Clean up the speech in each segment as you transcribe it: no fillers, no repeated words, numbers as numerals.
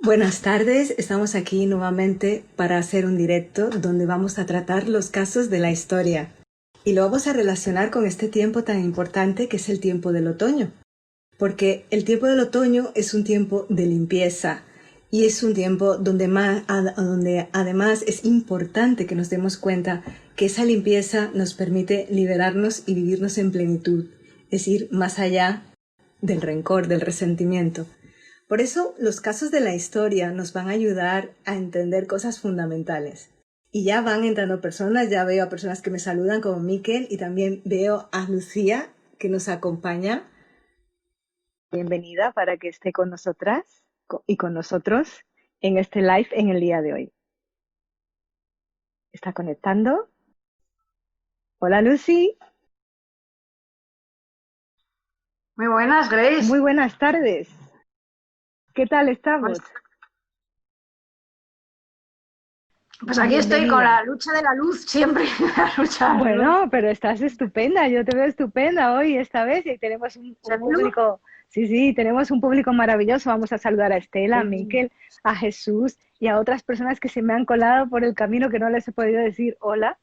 Buenas tardes, estamos aquí nuevamente para hacer un directo donde vamos a tratar los casos de la historia y lo vamos a relacionar con este tiempo tan importante que es el tiempo del otoño, porque el tiempo del otoño es un tiempo de limpieza y es un tiempo donde además es importante que nos demos cuenta que esa limpieza nos permite liberarnos y vivirnos en plenitud, es decir, más allá del rencor, del resentimiento. Por eso los casos de la historia nos van a ayudar a entender cosas fundamentales. Y ya van entrando personas, ya veo a personas que me saludan como Miquel y también veo a Lucía que nos acompaña. Bienvenida para que esté con nosotras y con nosotros en este live en el día de hoy. ¿Está conectando? Hola Lucy. Muy buenas, Grace. Muy buenas tardes. ¿Qué tal estamos? Pues aquí estoy con la lucha de la luz siempre. La lucha de la luz. Bueno, pero estás estupenda, yo te veo estupenda hoy esta vez y tenemos un público, sí, tenemos un público maravilloso. Vamos a saludar a Estela, a Miquel, a Jesús y a otras personas que se me han colado por el camino que no les he podido decir hola.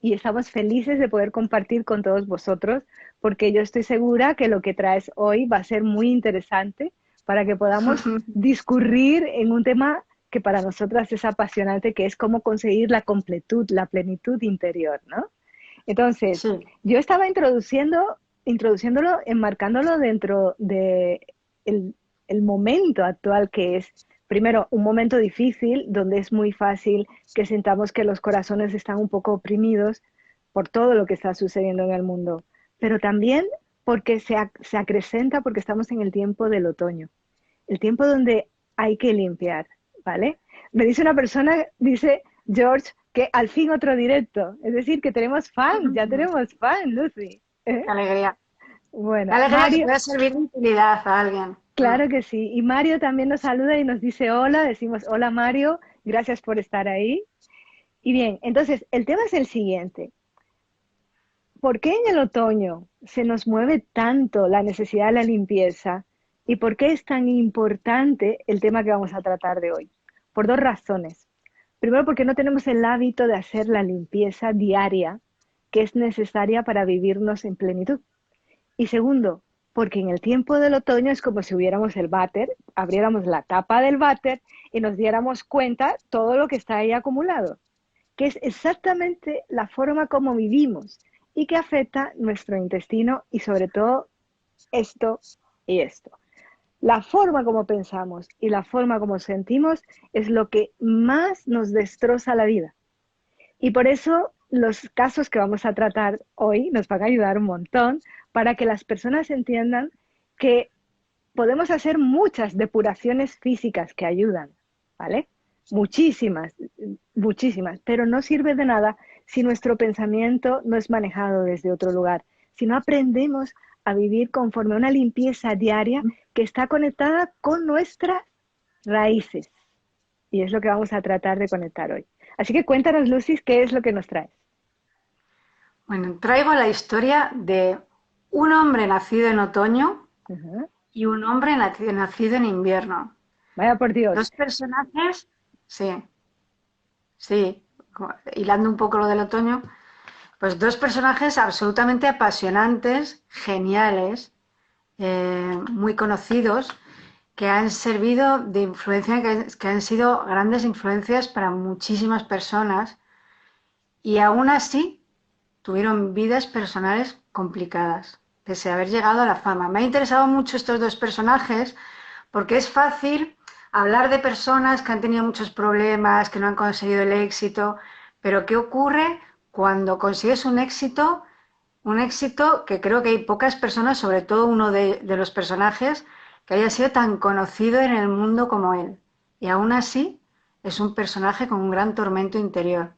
Y estamos felices de poder compartir con todos vosotros, porque yo estoy segura que lo que traes hoy va a ser muy interesante para que podamos discurrir en un tema que para nosotras es apasionante, que es cómo conseguir la completud, la plenitud interior, ¿no? Entonces, Sí. yo estaba introduciéndolo, enmarcándolo dentro de el momento actual que es, primero, un momento difícil donde es muy fácil que sintamos que los corazones están un poco oprimidos por todo lo que está sucediendo en el mundo, pero también porque se acrecenta porque estamos en el tiempo del otoño, el tiempo donde hay que limpiar, ¿vale? Me dice una persona, dice George, que al fin otro directo, es decir, que tenemos fan, ya tenemos fan, Lucy. Qué alegría. Bueno, Qué alegría que Mario, pueda servir de utilidad a alguien. claro que sí. Y Mario también nos saluda y nos dice hola, decimos hola Mario, gracias por estar ahí. Y bien, entonces el tema es el siguiente. ¿Por qué en el otoño se nos mueve tanto la necesidad de la limpieza? ¿Y por qué es tan importante el tema que vamos a tratar de hoy? Por dos razones. Primero, porque no tenemos el hábito de hacer la limpieza diaria que es necesaria para vivirnos en plenitud. Y segundo, porque en el tiempo del otoño es como si hubiéramos el váter, abriéramos la tapa del váter y nos diéramos cuenta todo lo que está ahí acumulado, que es exactamente la forma como vivimos y que afecta nuestro intestino y sobre todo esto y esto. La forma como pensamos y la forma como sentimos es lo que más nos destroza la vida. Y por eso los casos que vamos a tratar hoy nos van a ayudar un montón para que las personas entiendan que podemos hacer muchas depuraciones físicas que ayudan, ¿vale? Muchísimas, muchísimas, pero no sirve de nada si nuestro pensamiento no es manejado desde otro lugar, si no aprendemos a vivir conforme a una limpieza diaria que está conectada con nuestras raíces. Y es lo que vamos a tratar de conectar hoy. Así que cuéntanos, Lucy, ¿qué es lo que nos traes? Bueno, traigo la historia de un hombre nacido en otoño Ajá. y un hombre nacido en invierno. Vaya por Dos Dios. personajes, sí, sí, hilando un poco lo del otoño, pues dos personajes absolutamente apasionantes, geniales, muy conocidos, que han servido de influencia, que han sido grandes influencias para muchísimas personas y aún así tuvieron vidas personales complicadas, pese a haber llegado a la fama. Me ha interesado mucho estos dos personajes porque es fácil hablar de personas que han tenido muchos problemas, que no han conseguido el éxito, pero ¿qué ocurre cuando consigues un éxito? Un éxito que creo que hay pocas personas, sobre todo uno de los personajes, que haya sido tan conocido en el mundo como él. Y aún así es un personaje con un gran tormento interior.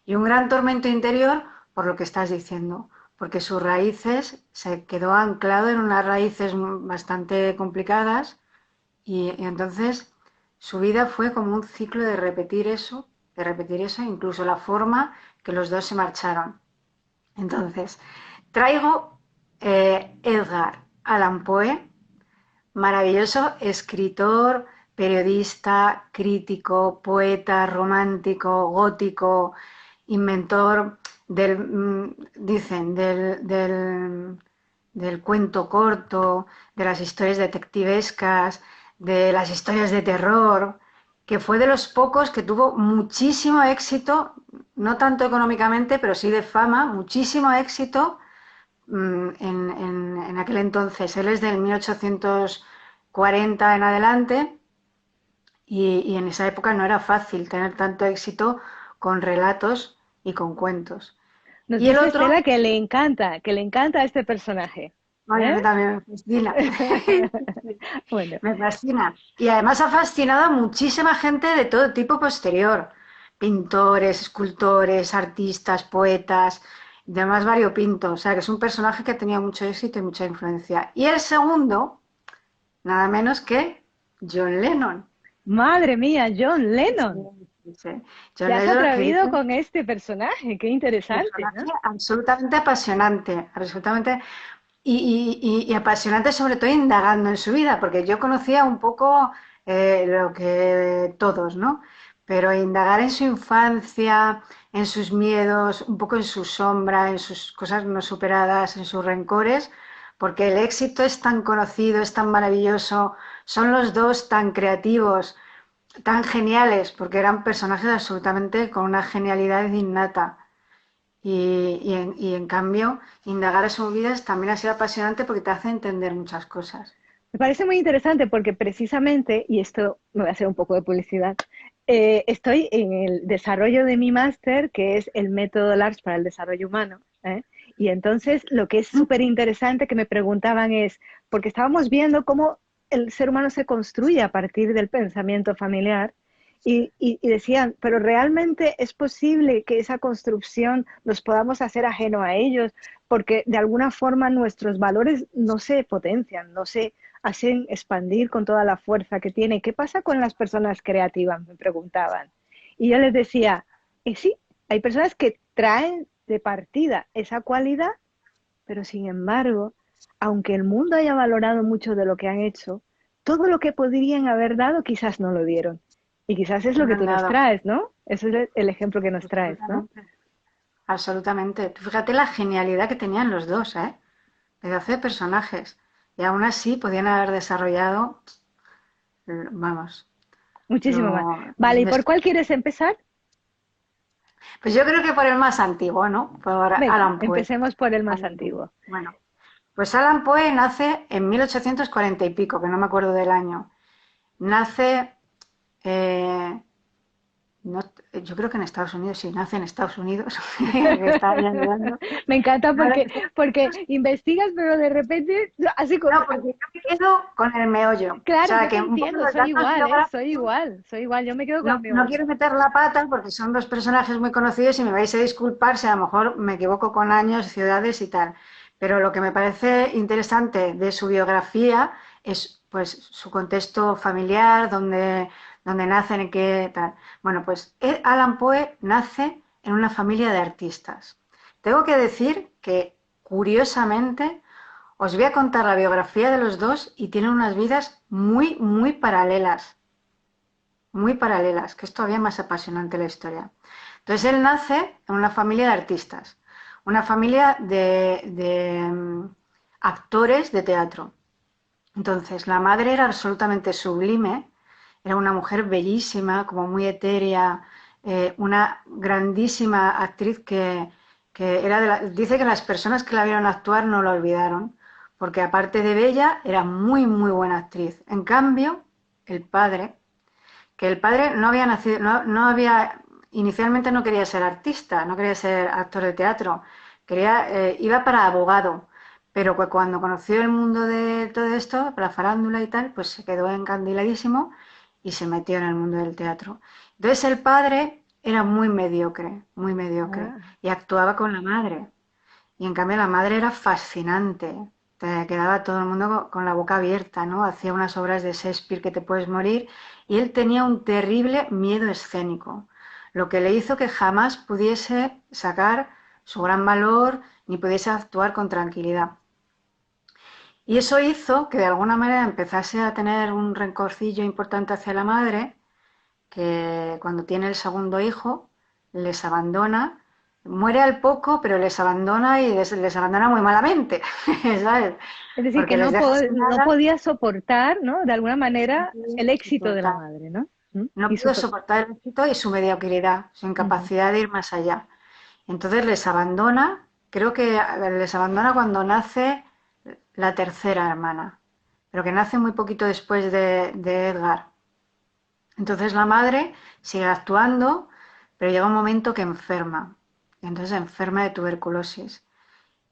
Y un gran tormento interior por lo que estás diciendo, porque sus raíces se quedó anclado en unas raíces bastante complicadas y entonces su vida fue como un ciclo de repetir eso, incluso la forma que los dos se marcharon. Entonces, traigo Edgar Allan Poe, maravilloso escritor, periodista, crítico, poeta, romántico, gótico, inventor dicen, del cuento corto, de las historias detectivescas, de las historias de terror, que fue de los pocos que tuvo muchísimo éxito, no tanto económicamente, pero sí de fama, muchísimo éxito en aquel entonces. Él es del 1840 en adelante y en esa época no era fácil tener tanto éxito con relatos y con cuentos. Nos Y el dice otro, Estela que le encanta a este personaje. ay, a ¿Eh? mí también me fascina. Bueno, Me fascina. Y además ha fascinado a muchísima gente de todo tipo posterior. Pintores, escultores, artistas, poetas, demás variopinto. O sea, que es un personaje que ha tenido mucho éxito y mucha influencia. Y el segundo, nada menos que John Lennon. madre mía, John Sí, Lennon. sí, sí. Te John has Lennon, que atrevido dicen con este personaje, qué interesante, personaje ¿no? absolutamente apasionante, absolutamente y apasionante sobre todo indagando en su vida, porque yo conocía un poco lo que todos, ¿no? Pero indagar en su infancia, en sus miedos, un poco en su sombra, en sus cosas no superadas, en sus rencores, porque el éxito es tan conocido, es tan maravilloso, son los dos tan creativos, tan geniales, porque eran personajes absolutamente con una genialidad innata. Y en cambio, indagar a sus vidas también ha sido apasionante porque te hace entender muchas cosas. Me parece muy interesante porque precisamente, y esto me voy a hacer un poco de publicidad, estoy en el desarrollo de mi máster, que es el método LARS para el desarrollo humano. ¿Eh? Y entonces lo que es súper interesante que me preguntaban es, porque estábamos viendo cómo el ser humano se construye a partir del pensamiento familiar, y decían, pero realmente es posible que esa construcción nos podamos hacer ajeno a ellos, porque de alguna forma nuestros valores no se potencian, no se hacen expandir con toda la fuerza que tiene. ¿Qué pasa con las personas creativas? Me preguntaban. Y yo les decía, sí, hay personas que traen de partida esa cualidad, pero sin embargo, aunque el mundo haya valorado mucho de lo que han hecho, todo lo que podrían haber dado quizás no lo dieron. Y quizás es lo No que han tú nos dado, traes, ¿no? Ese es el ejemplo que nos traes, ¿no? absolutamente. Absolutamente. Tú fíjate la genialidad que tenían los dos, ¿eh? Pedazo de personajes. Y aún así podían haber desarrollado, vamos, Muchísimo más. lo... Vale, ¿y por cuál quieres empezar? Pues yo creo que por el más antiguo, ¿no? Por Venga, Alan Poe. empecemos por el más Alan Poe. antiguo. Bueno, pues Alan Poe nace en 1840 y pico, que no me acuerdo del año. Nace eh, no, yo creo que en Estados Unidos, sí, nace en Estados Unidos, que está ya mirando. Me encanta porque investigas, pero de repente, así, No, porque yo me quedo con el meollo. O claro, sea, yo que te un poco entiendo, los soy datos igual, ¿eh? Soy biográficos, igual, soy igual, yo me quedo con el no meollo. quiero meter la pata porque son dos personajes muy conocidos y me vais a disculpar si a lo mejor me equivoco con años, ciudades y tal. Pero lo que me parece interesante de su biografía es pues su contexto familiar, donde nacen y qué tal. Bueno, pues Alan Poe nace en una familia de artistas. Tengo que decir que, curiosamente, os voy a contar la biografía de los dos y tienen unas vidas muy paralelas, que es todavía más apasionante la historia. Entonces él nace en una familia de artistas, una familia de actores de teatro. Entonces la madre era absolutamente sublime, era una mujer bellísima, como muy etérea, una grandísima actriz que era dice que las personas que la vieron actuar no la olvidaron, porque aparte de bella, era muy, muy buena actriz. En cambio, el padre, que el padre no había nacido, no había, inicialmente no quería ser artista, no quería ser actor de teatro, iba para abogado, pero cuando conoció el mundo de todo esto, la farándula y tal, pues se quedó encandiladísimo y se metió en el mundo del teatro. Entonces el padre era muy mediocre, Ah, y actuaba con la madre. Y en cambio la madre era fascinante. Te quedaba todo el mundo con la boca abierta, ¿no? Hacía unas obras de Shakespeare que te puedes morir y él tenía un terrible miedo escénico, lo que le hizo que jamás pudiese sacar su gran valor ni pudiese actuar con tranquilidad. Y eso hizo que de alguna manera empezase a tener un rencorcillo importante hacia la madre, que cuando tiene el segundo hijo les abandona, muere al poco, pero les abandona y les abandona muy malamente, ¿sabes? Es decir, que Porque les deja sin no nada, podía soportar, ¿no? De alguna no manera pudo el éxito de la soportar, madre, ¿no? ¿Mm? no Y su... pudo soportar el éxito y su mediocridad, su Ujú. incapacidad de ir más allá. Entonces les abandona, creo que les abandona cuando nace la tercera hermana, pero que nace muy poquito después de Edgar. Entonces la madre sigue actuando, pero llega un momento que enferma. Entonces enferma de tuberculosis.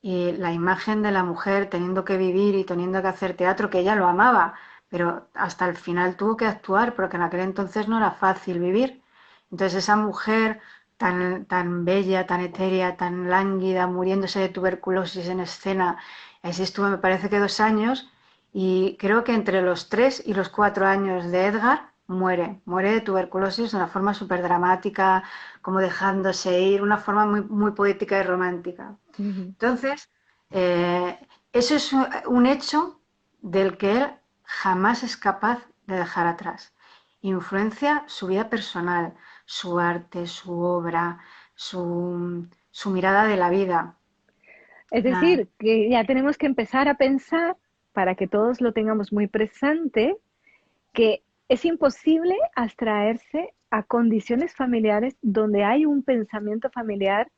Y la imagen de la mujer teniendo que vivir y teniendo que hacer teatro, que ella lo amaba, pero hasta el final tuvo que actuar, porque en aquel entonces no era fácil vivir. Entonces esa mujer tan bella, tan etérea, tan lánguida, muriéndose de tuberculosis en escena, así estuvo me parece que 2 años, y creo que entre los 3 y los 4 años de Edgar muere de tuberculosis de una forma súper dramática, como dejándose ir, una forma muy, muy poética y romántica. Ujú. Entonces, eso es un hecho del que él jamás es capaz de dejar atrás. Influencia su vida personal, su arte, su obra, su mirada de la vida. Es Nada. decir, que ya tenemos que empezar a pensar, para que todos lo tengamos muy presente, que es imposible abstraerse a condiciones familiares donde hay un pensamiento familiar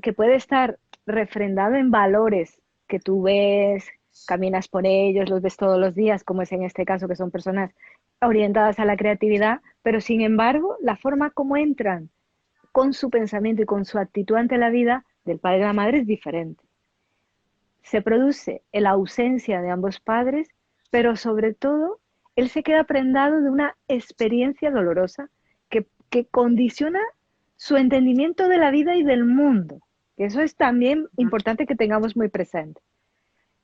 que puede estar refrendado en valores que tú ves, caminas por ellos, los ves todos los días, como es en este caso, que son personas orientadas a la creatividad, pero sin embargo, la forma como entran con su pensamiento y con su actitud ante la vida del padre y la madre es diferente. Se produce la ausencia de ambos padres, pero sobre todo, él se queda prendado de una experiencia dolorosa que condiciona su entendimiento de la vida y del mundo. Eso es también importante que tengamos muy presente.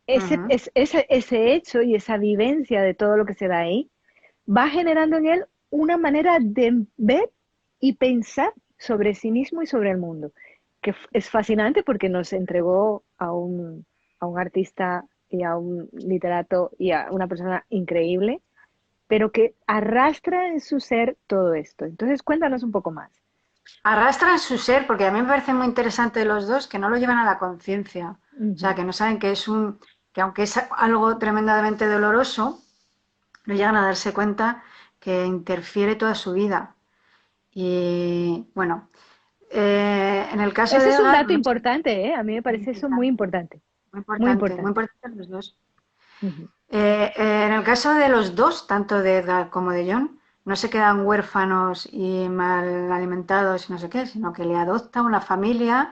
Ujú. Ese hecho y esa vivencia de todo lo que se da ahí va generando en él una manera de ver y pensar sobre sí mismo y sobre el mundo, que es fascinante porque nos entregó a un artista y a un literato y a una persona increíble, pero que arrastra en su ser todo esto. Entonces, cuéntanos un poco más. Arrastran su ser, porque a mí me parece muy interesante de los dos que no lo llevan a la conciencia. O sea, Ujú. que no saben que aunque es algo tremendamente doloroso, no llegan a darse cuenta que interfiere toda su vida. Y bueno, en el caso Ese de es un Edgar, dato no sé, importante, ¿eh? A mí me muy parece eso importante, muy muy importante. importante los dos. Ujú. En el caso de los dos, tanto de Edgar como de John, no se quedan huérfanos y mal alimentados y no sé qué, sino que le adopta una familia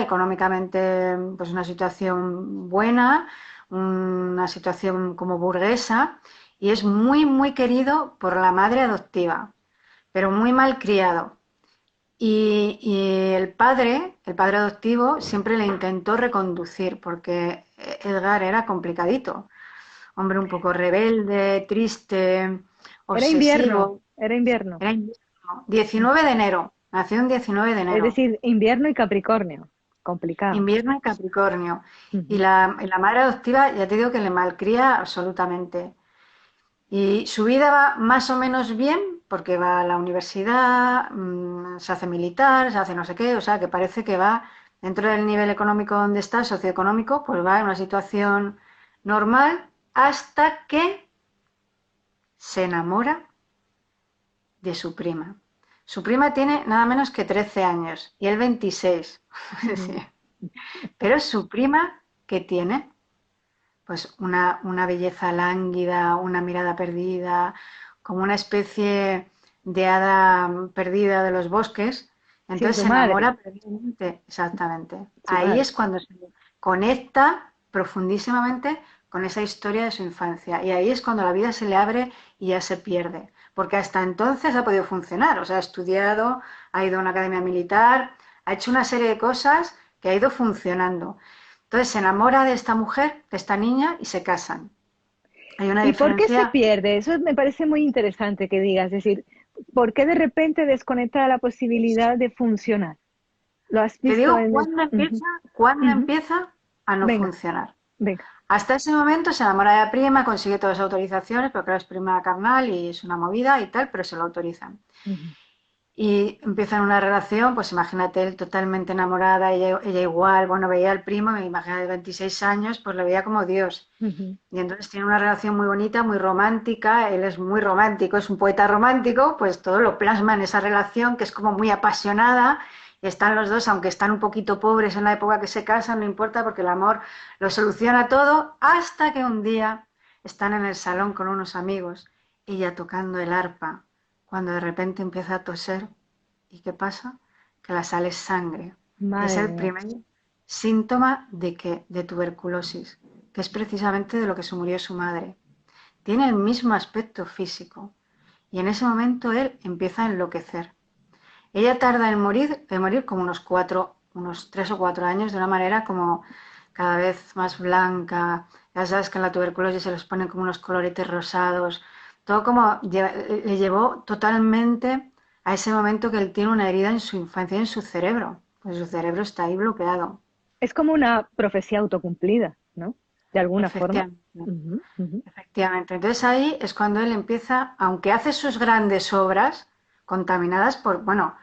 económicamente, pues una situación buena, una situación como burguesa, y es muy, muy querido por la madre adoptiva, pero muy mal criado. Y el padre adoptivo, siempre le intentó reconducir, porque Edgar era complicadito. Hombre un poco rebelde, triste, Era invierno, obsesivo. era invierno. Era invierno. 19 de enero. Nació un 19 de Es enero. decir, invierno y Capricornio. Complicado. Invierno en Capricornio. Y Ujú. la madre adoptiva, ya te digo que le malcría absolutamente. Y su vida va más o menos bien, porque va a la universidad, se hace militar, se hace no sé qué, o sea, que parece que va dentro del nivel económico donde está, socioeconómico, pues va en una situación normal hasta que se enamora de su prima. Su prima tiene nada menos que 13 años y él 26. Sí. Ujú. Pero su prima, ¿qué tiene? Pues una belleza lánguida, una mirada perdida, como una especie de hada perdida de los bosques. Sin Entonces su se madre, enamora perdidamente, exactamente. su Ahí madre. es cuando se conecta profundísimamente con esa historia de su infancia. Y ahí es cuando la vida se le abre y ya se pierde. Porque hasta entonces ha podido funcionar. O sea, ha estudiado, ha ido a una academia militar, ha hecho una serie de cosas que ha ido funcionando. Entonces se enamora de esta mujer, de esta niña, y se casan. Hay una ¿Y por qué se diferencia. pierde? Eso me parece muy interesante que digas. Es decir, ¿por qué de repente desconecta la posibilidad de funcionar? ¿Lo has Te visto digo en el... Ujú, cuándo ujú. empieza a no Venga, funcionar. venga. Hasta ese momento se enamora de la prima, consigue todas las autorizaciones, pero claro, es prima carnal y es una movida y tal, pero se lo autorizan. Ujú, Y empiezan una relación, pues imagínate él totalmente enamorada, ella igual, bueno, veía al primo, me imagino de 26 años, pues lo veía como Dios. ujú. Y entonces tiene una relación muy bonita, muy romántica, él es muy romántico, es un poeta romántico, pues todo lo plasma en esa relación que es como muy apasionada. Y están los dos, aunque están un poquito pobres en la época que se casan, no importa porque el amor lo soluciona todo, hasta que un día están en el salón con unos amigos, ella tocando el arpa, cuando de repente empieza a toser. ¿Y qué pasa? Que la sale sangre. Y es Madre el mía. primer síntoma de que de tuberculosis, que es precisamente de lo que se murió su madre. Tiene el mismo aspecto físico y en ese momento él empieza a enloquecer. Ella tarda en morir como unos 3 o 4 años de una manera como cada vez más blanca. Ya sabes que en la tuberculosis se les ponen como unos coloretes rosados. Todo como le llevó totalmente a ese momento que él tiene una herida en su infancia, en su cerebro. Pues su cerebro está ahí bloqueado. Es como una profecía autocumplida, ¿no? De alguna forma. Efectivamente. Ujú, ujú. Efectivamente. Entonces ahí es cuando él empieza, aunque hace sus grandes obras, contaminadas por, bueno,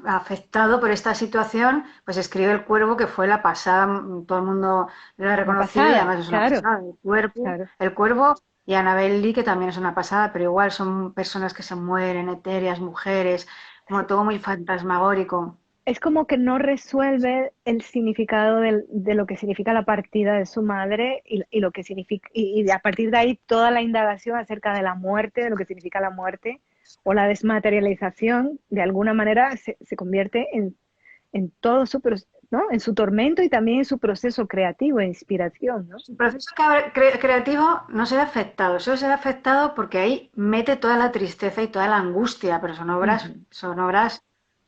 afectado por esta situación, pues escribe El Cuervo, que fue la pasada, todo el mundo lo ha Una reconocido y pasada, además es una claro, pasada. claro. El Cuervo y Annabel Lee, que también es una pasada, pero igual son personas que se mueren, etéreas, mujeres, como todo muy fantasmagórico. Es como que no resuelve el significado de lo que significa la partida de su madre y lo que significa, y a partir de ahí toda la indagación acerca de la muerte, de lo que significa la muerte o la desmaterialización, de alguna manera se convierte en todo su, ¿no? En su tormento y también en su proceso creativo e inspiración, ¿no? El proceso creativo no se ve afectado, solo se ve afectado porque ahí mete toda la tristeza y toda la angustia, pero Ujú. son obras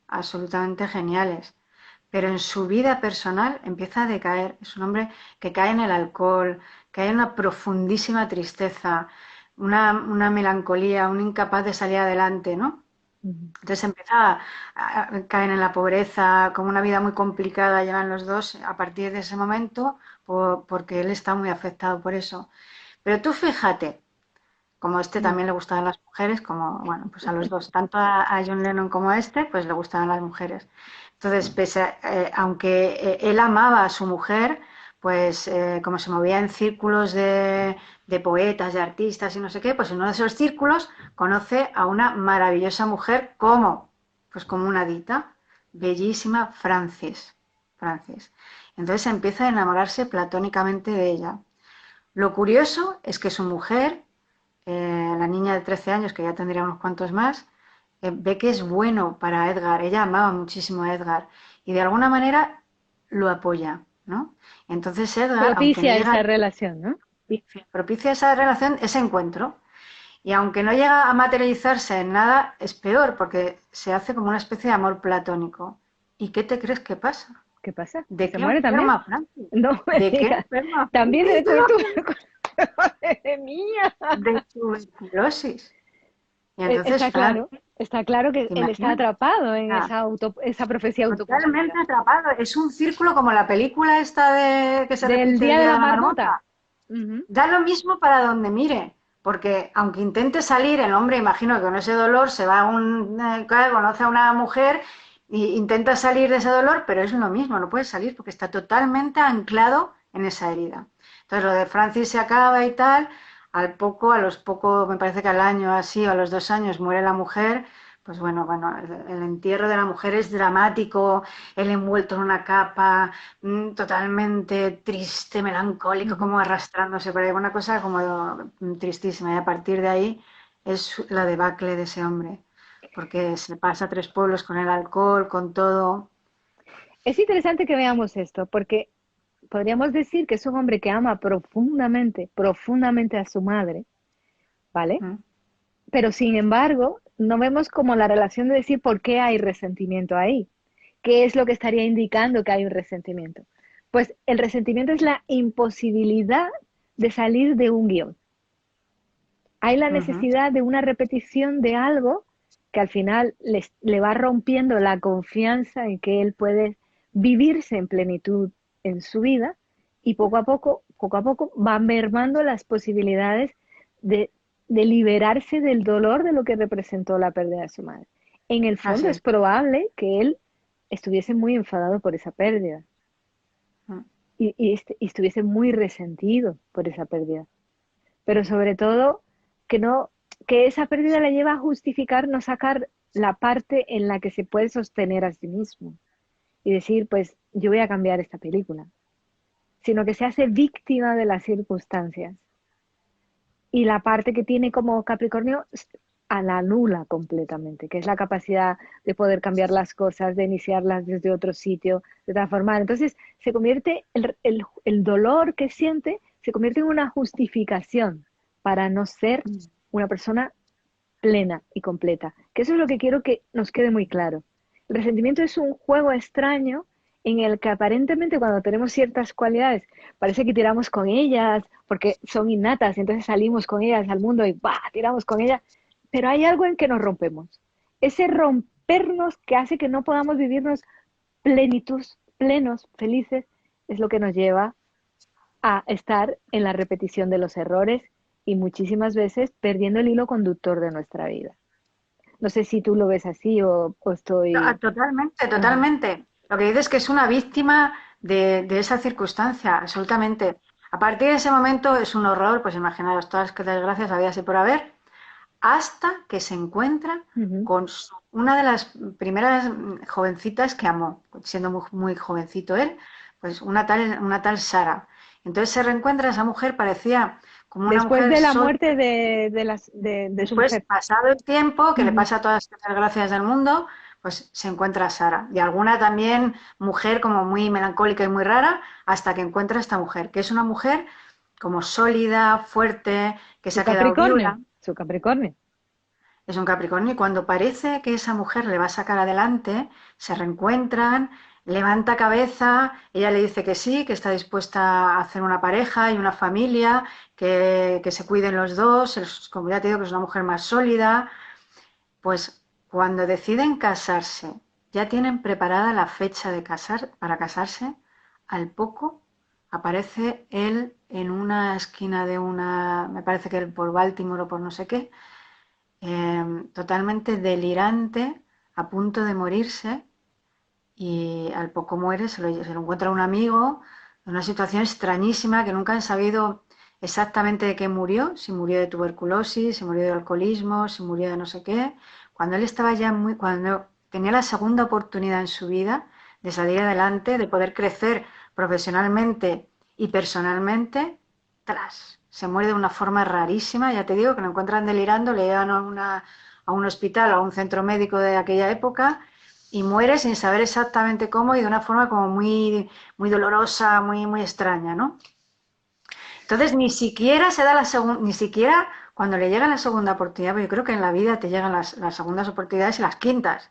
absolutamente geniales. Pero en su vida personal empieza a decaer. Es un hombre que cae en el alcohol, cae en una profundísima tristeza, una melancolía, un incapaz de salir adelante, ¿no? Ujú. Entonces empieza a caer en la pobreza, como una vida muy complicada llevan los dos a partir de ese momento, porque él está muy afectado por eso. Pero tú fíjate, como a este Mm. también le gustaban las mujeres, como, bueno, pues a los dos, tanto a John Lennon como a este, pues le gustaban las mujeres. Entonces, aunque él amaba a su mujer, pues como se movía en círculos de poetas, de artistas y no sé qué, pues en uno de esos círculos conoce a una maravillosa mujer como, pues como una dita, bellísima Francis. Francis. Entonces empieza a enamorarse platónicamente de ella. Lo curioso es que su mujer, la niña de 13 años, que ya tendría unos cuantos más, ve que es bueno para Edgar. Ella amaba muchísimo a Edgar y de alguna manera lo apoya, ¿no? Entonces Edgar, aunque no Propicia llega, esa relación, ¿no? propicia esa relación, ese encuentro. Y aunque no llega a materializarse en nada, es peor porque se hace como una especie de amor platónico. ¿Y qué te crees que pasa? ¿Qué pasa? ¿Que ¿De se qué muere también? enferma Francis? No me ¿De qué digas. enferma También Francis? de tuberculosis. Madre mía. De tuberculosis. Y entonces Francis, Está claro que ¿te él está imaginas? atrapado en Ah, esa profecía totalmente autocumplida. atrapado. Es un círculo como la película esta de que se Del repite el día de día la de la marmota. marmota. Ujú. Da lo mismo para donde mire, porque aunque intente salir, el hombre, imagino que con ese dolor se va a claro, conoce a una mujer e intenta salir de ese dolor, pero es lo mismo, no puede salir porque está totalmente anclado en esa herida. Entonces lo de Francis se acaba y tal, a los poco, me parece que al año así, o a los 2 años muere la mujer, pues bueno, el entierro de la mujer es dramático, él envuelto en una capa, totalmente triste, melancólico, Ujú. como arrastrándose por ahí, una cosa como tristísima. Y a partir de ahí es la debacle de ese hombre, porque se pasa 3 pueblos con el alcohol, con todo. Es interesante que veamos esto, porque podríamos decir que es un hombre que ama profundamente, profundamente a su madre, ¿vale? Mm, Pero sin embargo, no vemos como la relación de decir por qué hay resentimiento ahí. ¿Qué es lo que estaría indicando que hay un resentimiento? Pues el resentimiento es la imposibilidad de salir de un guión. Hay la ujú. necesidad de una repetición de algo que al final le va rompiendo la confianza en que él puede vivirse en plenitud en su vida y poco a poco poco a poco va mermando las posibilidades de, de liberarse del dolor de lo que representó la pérdida de su madre. En el Así fondo es es. probable que él estuviese muy enfadado por esa pérdida Mm. y estuviese muy resentido por esa pérdida. Pero sobre todo que no, que esa pérdida la lleva a justificar no sacar la parte en la que se puede sostener a sí mismo y decir, pues yo voy a cambiar esta película, sino que se hace víctima de las circunstancias. Y la parte que tiene como Capricornio a la anula completamente, que es la capacidad de poder cambiar las cosas, de iniciarlas desde otro sitio, de transformar. Entonces se convierte, el dolor que siente se convierte en una justificación para no ser una persona plena y completa. Que eso es lo que quiero que nos quede muy claro. El resentimiento es un juego extraño en el que aparentemente cuando tenemos ciertas cualidades parece que tiramos con ellas porque son innatas, y entonces salimos con ellas al mundo y ¡bah! Tiramos con ellas, pero hay algo en que nos rompemos. Ese rompernos que hace que no podamos vivirnos plenitud, plenos, felices, es lo que nos lleva a estar en la repetición de los errores y muchísimas veces perdiendo el hilo conductor de nuestra vida. No sé si tú lo ves así o estoy... Totalmente, Ajá. totalmente. Lo que dices es que es una víctima de esa circunstancia, absolutamente. A partir de ese momento es un horror, pues imaginaros todas las desgracias habidas y por haber, hasta que se encuentra Ujú. con una de las primeras jovencitas que amó, siendo muy, muy jovencito él, pues una tal Sara. Entonces se reencuentra esa mujer, parecía como una Después mujer de la sola. muerte de su Después, mujer. pasado el tiempo, que le Ujú. pasa todas las desgracias del mundo, pues se encuentra a Sara. Y alguna también mujer como muy melancólica y muy rara, hasta que encuentra a esta mujer, que es una mujer como sólida, fuerte, que se Su ha quedado Capricornio, viuda. su Capricornio. Es un Capricornio y cuando parece que esa mujer le va a sacar adelante, se reencuentran, levanta cabeza, ella le dice que sí, que está dispuesta a hacer una pareja y una familia, que se cuiden los dos, como ya te digo que es una mujer más sólida, pues cuando deciden casarse, ya tienen preparada la fecha de para casarse, al poco aparece él en una esquina de una, me parece que por Baltimore o por no sé qué, totalmente delirante, a punto de morirse, y al poco muere, se lo encuentra un amigo, en una situación extrañísima que nunca han sabido exactamente de qué murió, si murió de tuberculosis, si murió de alcoholismo, si murió de no sé qué, cuando él estaba ya muy, cuando tenía la segunda oportunidad en su vida de salir adelante, de poder crecer profesionalmente y personalmente, tras, se muere de una forma rarísima, ya te digo, que lo encuentran delirando, le llevan a un hospital o a un centro médico de aquella época y muere sin saber exactamente cómo y de una forma como muy, muy dolorosa, muy, muy extraña, ¿no? Entonces ni siquiera se da la segunda, ni siquiera cuando le llega la segunda oportunidad, porque yo creo que en la vida te llegan las segundas oportunidades y las quintas,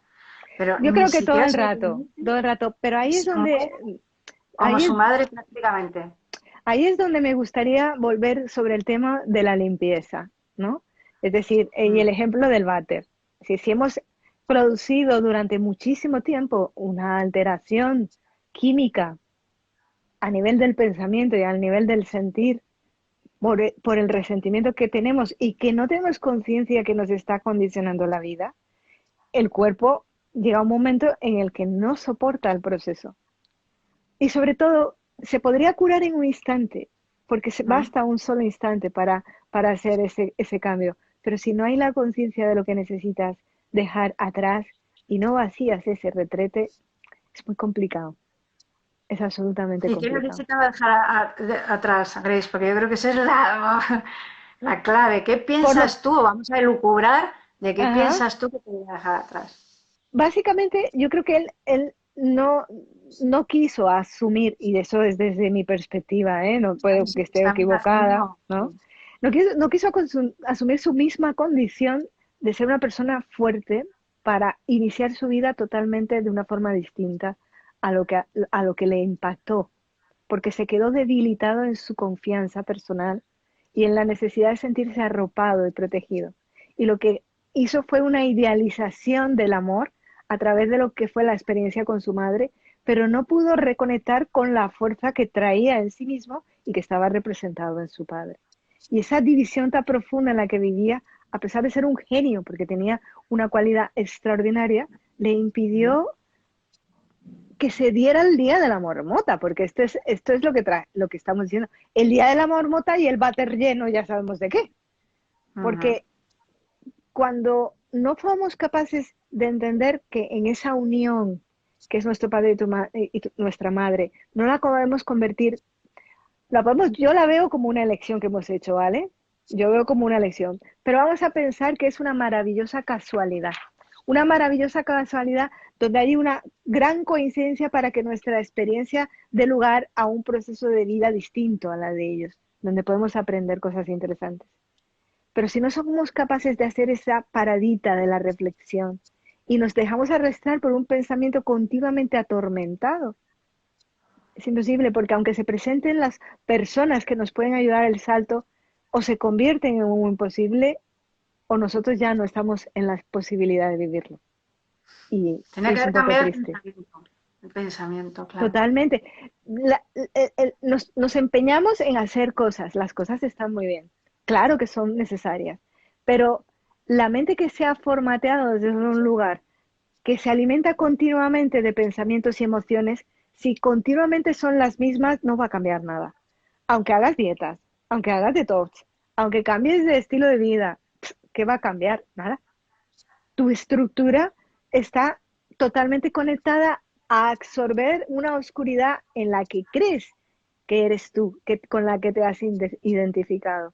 pero Yo ni creo que siquiera se le permite todo el rato, pero y se muere como ahí su es, madre prácticamente. ahí es donde me gustaría volver sobre el tema de la limpieza, ¿no? Es decir, y Mm. el ejemplo del váter. Si hemos producido durante muchísimo tiempo una alteración química a nivel del pensamiento y al nivel del sentir, por el resentimiento que tenemos y que no tenemos conciencia que nos está condicionando la vida, el cuerpo llega a un momento en el que no soporta el proceso. Y sobre todo, se podría curar en un instante, porque Mm. basta un solo instante para hacer ese cambio. Pero si no hay la conciencia de lo que necesitas dejar atrás y no vacías ese retrete, es muy complicado. Es absolutamente ¿Y qué complicado. necesitaba dejar atrás, Grace? Porque yo creo que esa es la clave. ¿Qué Por lo, piensas tú? Vamos a elucubrar de qué ajá, piensas tú que te voy a dejar atrás. básicamente, yo creo que él no quiso asumir, y eso es desde mi perspectiva, ¿eh? No A mí puedo sí que me esté está equivocada, haciendo. ¿no? No quiso asumir su misma condición de ser una persona fuerte para iniciar su vida totalmente de una forma distinta a lo que le impactó, porque se quedó debilitado en su confianza personal y en la necesidad de sentirse arropado y protegido. Y lo que hizo fue una idealización del amor a través de lo que fue la experiencia con su madre, pero no pudo reconectar con la fuerza que traía en sí mismo y que estaba representado en su padre. Y esa división tan profunda en la que vivía, a pesar de ser un genio, porque tenía una cualidad extraordinaria, le impidió que se diera el día de la marmota, porque esto es lo que estamos diciendo. El día de la marmota y el váter lleno, ya sabemos de qué. Ujú. Porque cuando no fuimos capaces de entender que en esa unión que es nuestro padre nuestra madre, no la podemos convertir, yo la veo como una elección que hemos hecho, ¿vale? Yo veo como una elección, pero vamos a pensar que es una maravillosa casualidad donde hay una gran coincidencia para que nuestra experiencia dé lugar a un proceso de vida distinto a la de ellos, donde podemos aprender cosas interesantes. Pero si no somos capaces de hacer esa paradita de la reflexión y nos dejamos arrastrar por un pensamiento continuamente atormentado, es imposible porque aunque se presenten las personas que nos pueden ayudar al salto, o se convierten en un imposible o nosotros ya no estamos en la posibilidad de vivirlo. Tenía Y que es un haber poco cambiado triste. el pensamiento, claro. Totalmente. Nos empeñamos en hacer cosas. Las cosas están muy bien. Claro que son necesarias. Pero la mente que se ha formateado desde un lugar que se alimenta continuamente de pensamientos y emociones, si continuamente son las mismas, no va a cambiar nada. Aunque hagas dietas, aunque hagas detox, aunque cambies de estilo de vida, ¿qué va a cambiar? Nada. Tu estructura está totalmente conectada a absorber una oscuridad en la que crees que eres tú, con la que te has identificado,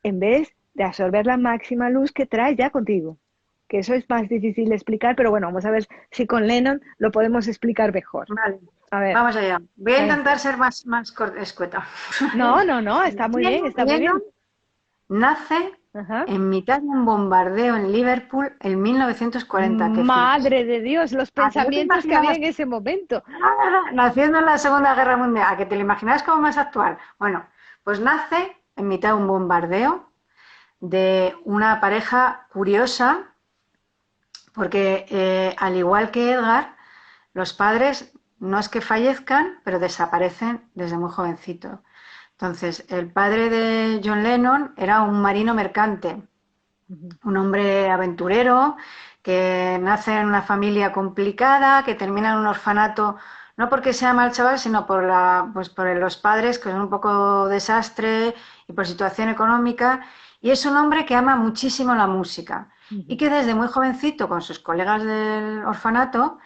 en vez de absorber la máxima luz que traes ya contigo. Que eso es más difícil de explicar, pero bueno, vamos a ver si con Lennon lo podemos explicar mejor. Vale, A ver, vamos allá. Voy a intentar eso. ser más escueta. No, no, no, está muy bien, está muy Lennon bien. nace Ajá. en mitad de un bombardeo en Liverpool en 1940, que flipas. Madre de Dios, los ¿A que no te pensamientos que había imaginabas? en ese momento. Naciendo en la Segunda Guerra Mundial, ¿a que te lo imaginabas como más actual? Bueno, pues nace en mitad de un bombardeo de una pareja curiosa, porque al igual que Edgar, los padres no es que fallezcan, pero desaparecen desde muy jovencito. Entonces, el padre de John Lennon era un marino mercante, Ujú. un hombre aventurero que nace en una familia complicada, que termina en un orfanato, no porque sea mal chaval, sino pues por los padres, que son un poco desastre y por situación económica. Y es un hombre que ama muchísimo la música y Ujú. que desde muy jovencito, con sus colegas del orfanato,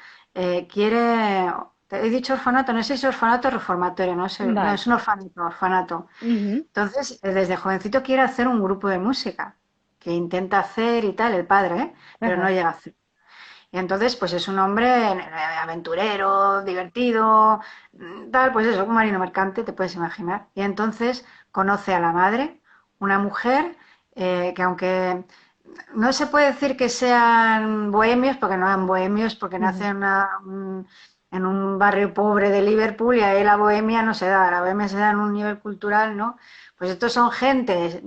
quiere. Te he dicho orfanato, no sé si es orfanato o reformatorio, no Vale. es un orfanato, orfanato. Ujú. Entonces, desde jovencito quiere hacer un grupo de música, que intenta hacer y tal, el padre, ¿eh? Pero no Ajá. llega a hacer. Y entonces, pues es un hombre aventurero, divertido, tal, pues eso, un marino mercante, te puedes imaginar. Y entonces conoce a la madre, una mujer que aunque no se puede decir que sean bohemios, porque no eran bohemios, porque Ujú. nacen en un barrio pobre de Liverpool y ahí la bohemia no se da, la bohemia se da en un nivel cultural, ¿no? Pues estos son gente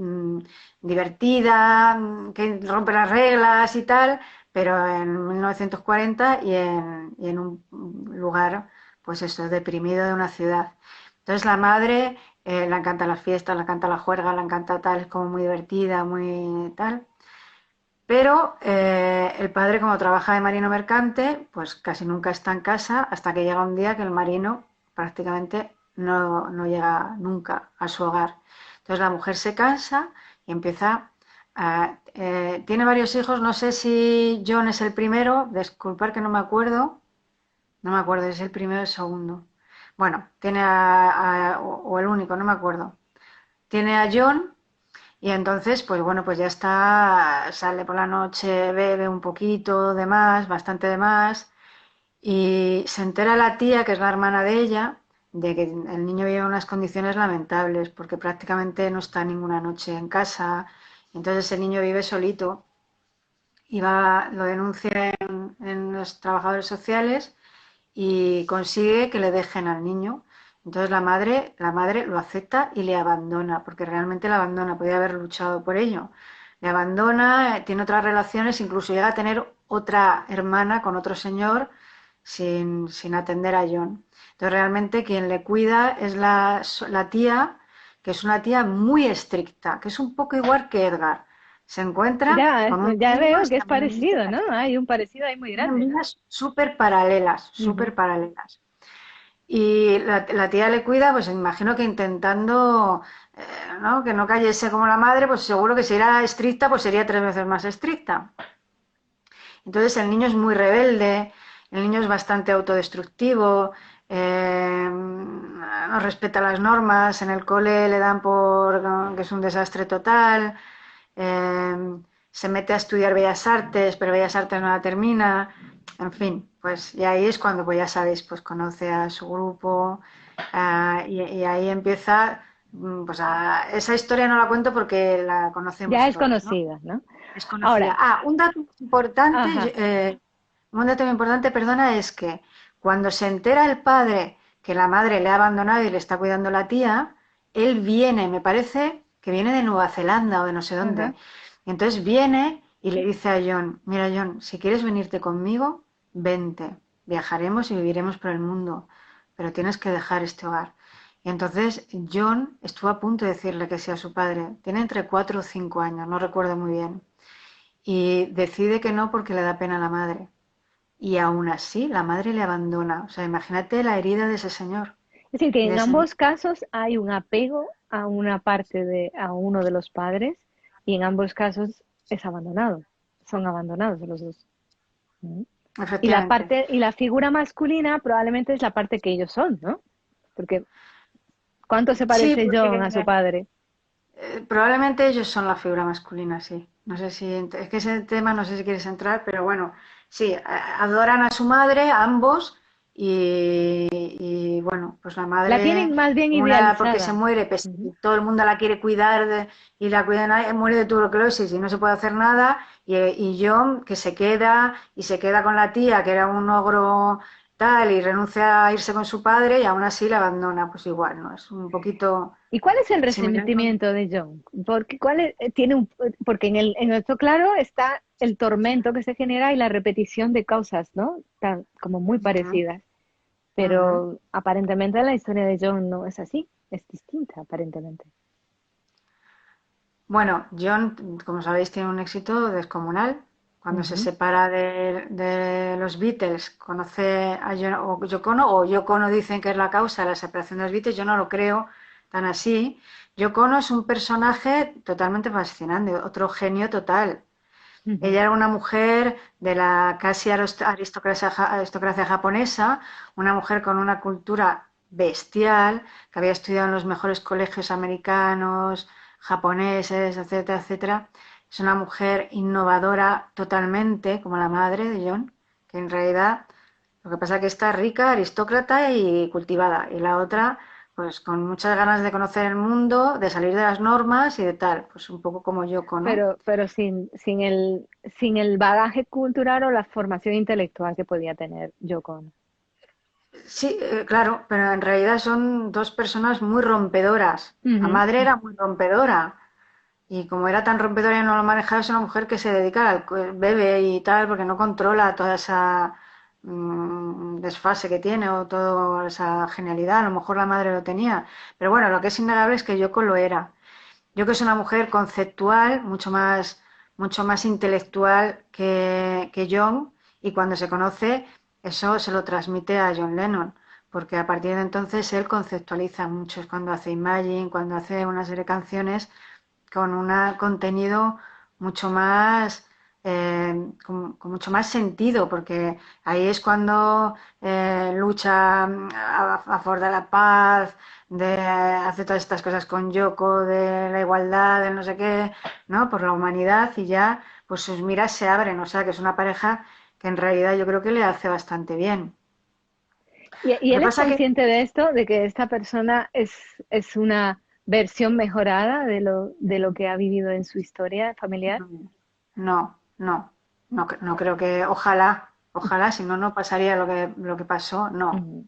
divertida, que rompe las reglas y tal, pero en 1940 y en un lugar, pues eso, deprimido de una ciudad. Entonces la madre le encanta las fiestas, le encanta la juerga, le encanta tal, es como muy divertida, muy tal. Pero el padre, como trabaja de marino mercante, pues casi nunca está en casa hasta que llega un día que el marino prácticamente no llega nunca a su hogar. Entonces la mujer se cansa y empieza tiene varios hijos, no sé si John es el primero, disculpar que no me acuerdo, no me acuerdo si es el primero o el segundo. Bueno, tiene o el único, no me acuerdo. Tiene a John y entonces, pues bueno, pues ya está, sale por la noche, bebe un poquito de más, bastante de más, y se entera la tía, que es la hermana de ella, de que el niño vive en unas condiciones lamentables, porque prácticamente no está ninguna noche en casa, entonces el niño vive solito y lo denuncia en los trabajadores sociales y consigue que le dejen al niño. Entonces la madre lo acepta y le abandona, porque realmente la abandona, podía haber luchado por ello. Le abandona, tiene otras relaciones, incluso llega a tener otra hermana con otro señor, sin atender a John. Entonces realmente quien le cuida es la tía, que es una tía muy estricta, que es un poco igual que Edgar. Se encuentra Ya, con un ya tío, veo que es está muy parecido, ¿no? Hay un parecido ahí muy tienen grande, ¿no? vidas súper paralelas, Ujú. súper paralelas. Y la tía le cuida, pues imagino que intentando, ¿no? Que no cayese como la madre, pues seguro que si era estricta, pues sería 3 veces más estricta. Entonces el niño es muy rebelde, el niño es bastante autodestructivo, no respeta las normas, en el cole le dan por que es un desastre total, eh, se mete a estudiar Bellas Artes, pero Bellas Artes no la termina, en fin, pues y ahí es cuando, pues ya sabéis, pues conoce a su grupo, y ahí empieza, pues esa historia no la cuento porque la Ya conocemos es todos, ¿no? conocida, ¿no? Es conocida. Ahora, Un dato importante, ajá, un dato muy importante, perdona, es que cuando se entera el padre que la madre le ha abandonado y le está cuidando la tía, él viene, me parece que viene de Nueva Zelanda o de no sé ajá. dónde. Y entonces viene y le dice a John, mira John, si quieres venirte conmigo, vente, viajaremos y viviremos por el mundo, pero tienes que dejar este hogar. Y entonces John estuvo a punto de decirle que sí a su padre. Tiene entre 4 o 5 años, no recuerdo muy bien, y decide que no porque le da pena a la madre. Y aún así, la madre le abandona. O sea, imagínate la herida de ese señor Es decir, que y de en ese niño. ambos casos hay un apego a una parte a uno de los padres y en ambos casos es abandonado, son abandonados los dos. ¿Mm? Y la Efectivamente. parte, y la figura masculina probablemente es la parte que ellos son, ¿no? Porque ¿cuánto se Sí, parece porque John a su padre? probablemente ellos son la figura masculina, sí. No sé si, es que ese tema no sé si quieres entrar, pero bueno, sí, adoran a su madre, ambos, y bueno, pues la La madre, tienen más bien una porque se idealizada. muere, pese a Ujú. que todo el mundo la quiere cuidar y la cuidan, muere de tuberculosis y no se puede hacer nada, y John, que se queda, y se queda con la tía, que era un ogro tal, y renuncia a irse con su padre, y aún así la abandona, pues igual, ¿no? Es un poquito ¿Y cuál es el similar. resentimiento de John? Porque, porque en esto claro está el tormento que se genera y la repetición de causas, ¿no? Tan, como muy Ujú, parecidas. ujú. Pero aparentemente la historia de John no es así, es distinta aparentemente. Bueno, John, como sabéis, tiene un éxito descomunal. Cuando se Ujú. separa de los Beatles, conoce a Yoko Ono, o Yoko Ono dicen que es la causa de la separación de los Beatles, yo no lo creo tan así. Yoko Ono es un personaje totalmente fascinante, otro genio total. Ujú. Ella era una mujer de la casi aristocracia japonesa, una mujer con una cultura bestial, que había estudiado en los mejores colegios americanos, japoneses, etcétera, etcétera. Es una mujer innovadora totalmente, como la madre de John, que en realidad lo que pasa es que está rica, aristócrata y cultivada, y la otra, pues con muchas ganas de conocer el mundo, de salir de las normas y de tal, pues un poco como Yoko, ¿no? Pero sin el bagaje cultural o la formación intelectual que podía tener Yoko Ono. Sí, claro, pero en realidad son dos personas muy rompedoras. La Ujú. madre era muy rompedora y como era tan rompedora y no lo manejaba, es una mujer que se dedica al bebe y tal porque no controla toda esa desfase que tiene o toda esa genialidad. A lo mejor la madre lo tenía, pero bueno, lo que es innegable es que Yoko lo era. Yoko es una mujer conceptual, mucho más intelectual que John, y cuando se conoce, eso se lo transmite a John Lennon, porque a partir de entonces él conceptualiza mucho, es cuando hace Imagine, cuando hace una serie de canciones con un contenido mucho más, con mucho más sentido, porque ahí es cuando lucha a favor de la paz, hace todas estas cosas con Yoko, de la igualdad, de no sé qué, ¿no? Por la humanidad, y ya pues sus miras se abren, o sea que es una pareja que en realidad yo creo que le hace bastante bien. Y Lo que él es pasa que consciente de esto, de que esta persona es una versión mejorada de lo que ha vivido en su historia familiar. no, no, no creo que, ojalá, si no, no pasaría lo que pasó, no. Ujú.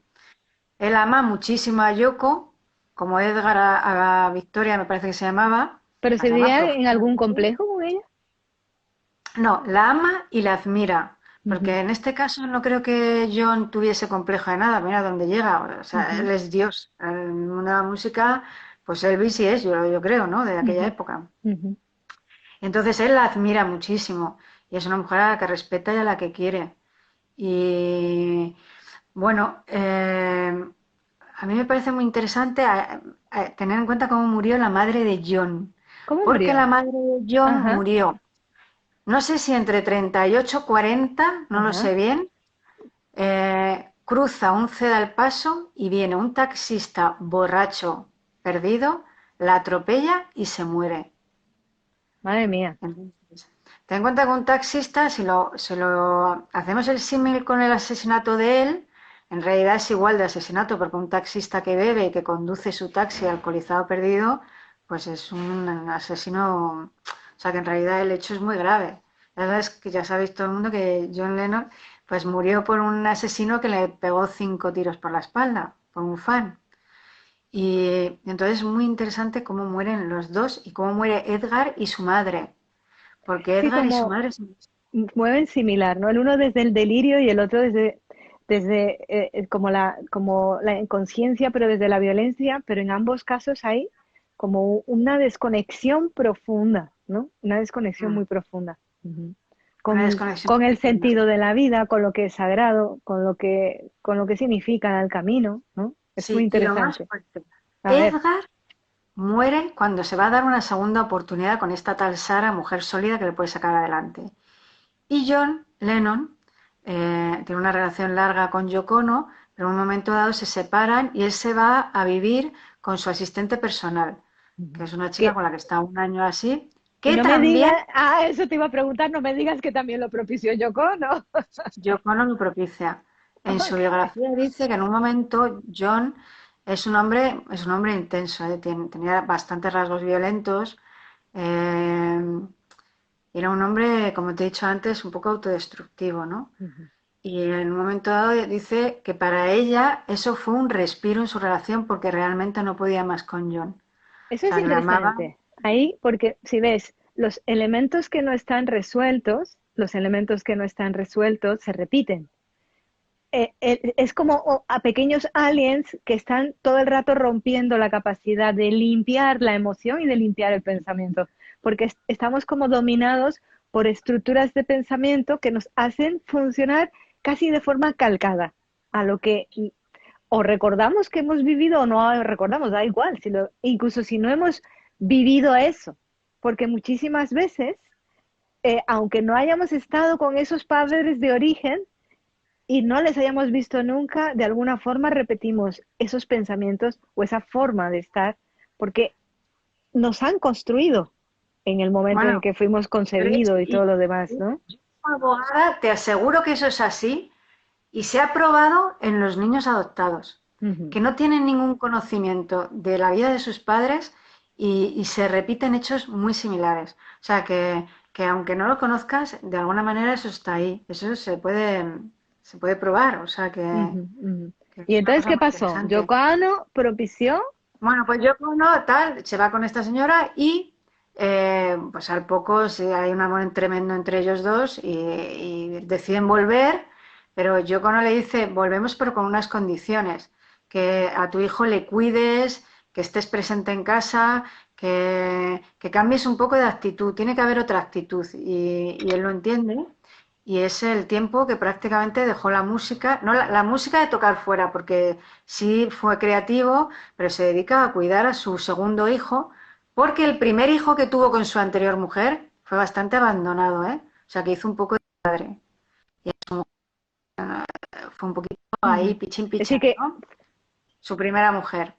Él ama muchísimo a Yoko, como Edgar a Victoria, me parece que se llamaba, Pero las se ama veía en algún profundamente. complejo con ella. No, la ama y la admira, Ujú, Porque en este caso no creo que John tuviese complejo de nada. Mira dónde llega. O sea, ujú, él es Dios. En el mundo de la música, pues Elvis sí es, yo creo, ¿no? De aquella ujú, época. ujú. Entonces él la admira muchísimo. Y es una mujer a la que respeta y a la que quiere. Y bueno, a mí me parece muy interesante tener en cuenta cómo murió la madre de John. ¿Cómo Porque la murió? madre de John Ajá, murió, no sé si entre 38 y 40, no lo ajá. sé bien, cruza un ceda al paso y viene un taxista borracho perdido, la atropella y se muere. Madre mía. Entonces, ten en cuenta que un taxista, si lo hacemos el símil con el asesinato de él, en realidad es igual de asesinato, porque un taxista que bebe y que conduce su taxi alcoholizado perdido, pues es un asesino. O sea que en realidad el hecho es muy grave. La verdad es que ya sabéis todo el mundo que John Lennon pues murió por un asesino que le pegó 5 tiros por la espalda, por un fan. Y entonces es muy interesante cómo mueren los dos y cómo muere Edgar y su madre. Porque Sí, Edgar y su como madre mueven similar, ¿no? El uno desde el delirio y el otro desde como la inconsciencia, pero desde la violencia, pero en ambos casos hay como una desconexión profunda, ¿no? Una desconexión muy profunda. Ujú. una Con, desconexión con el profunda. sentido de la vida, con lo que es sagrado, con lo que significa el camino, ¿no? Es muy Sí, y lo más interesante. fuerte, A ver, Edgar muere cuando se va a dar una segunda oportunidad con esta tal Sara, mujer sólida que le puede sacar adelante. Y John Lennon tiene una relación larga con Yoko Ono, pero en un momento dado se separan y él se va a vivir con su asistente personal, que ujú. es una chica Que, con la que está un año así, y que no me también digas, eso te iba a preguntar, no me digas que también lo propició Yoko, ¿no? Yoko Ono lo propicia. En su Ok. biografía dice que en un momento John es un hombre intenso, tenía bastantes rasgos violentos. eh, Era un hombre, como te he dicho antes, un poco autodestructivo, ¿no? Ujú. Y en un momento dado dice que para ella eso fue un respiro en su relación porque realmente no podía más con John. Eso O es sea, que le amaba. interesante. Ahí, porque si ves, los elementos que no están resueltos, los elementos que no están resueltos se repiten. Es como a pequeños aliens que están todo el rato rompiendo la capacidad de limpiar la emoción y de limpiar el pensamiento, porque estamos como dominados por estructuras de pensamiento que nos hacen funcionar casi de forma calcada a lo que o recordamos que hemos vivido o no recordamos, da igual, incluso si no hemos vivido eso, porque muchísimas veces, aunque no hayamos estado con esos padres de origen y no les hayamos visto nunca, de alguna forma repetimos esos pensamientos o esa forma de estar, porque nos han construido en el momento en Bueno, que fuimos ¿crees? concebidos y todo Y lo demás, yo ¿no? como abogada te aseguro que eso es así y se ha probado en los niños adoptados, Ujú. que no tienen ningún conocimiento de la vida de sus padres y se repiten hechos muy similares. O sea, que aunque no lo conozcas, de alguna manera eso está ahí, eso se puede probar, o sea, Ujú, ujú. que Y es una entonces, cosa ¿qué muy pasó? interesante. Yoko Ono propició. Bueno, pues yo no, tal, se va con esta señora y pues al poco sí, hay un amor tremendo entre ellos dos y deciden volver, pero Yoko no le dice, volvemos pero con unas condiciones, que a tu hijo le cuides, que estés presente en casa, que cambies un poco de actitud, tiene que haber otra actitud y él lo entiende. Y es el tiempo que prácticamente dejó la música, no la música de tocar fuera, porque sí fue creativo, pero se dedica a cuidar a su segundo hijo, porque el primer hijo que tuvo con su anterior mujer fue bastante abandonado, ¿eh? O sea, que hizo un poco de padre. Y fue un poquito ahí Ujú. pichín Así pichán, que ¿no? Su primera mujer.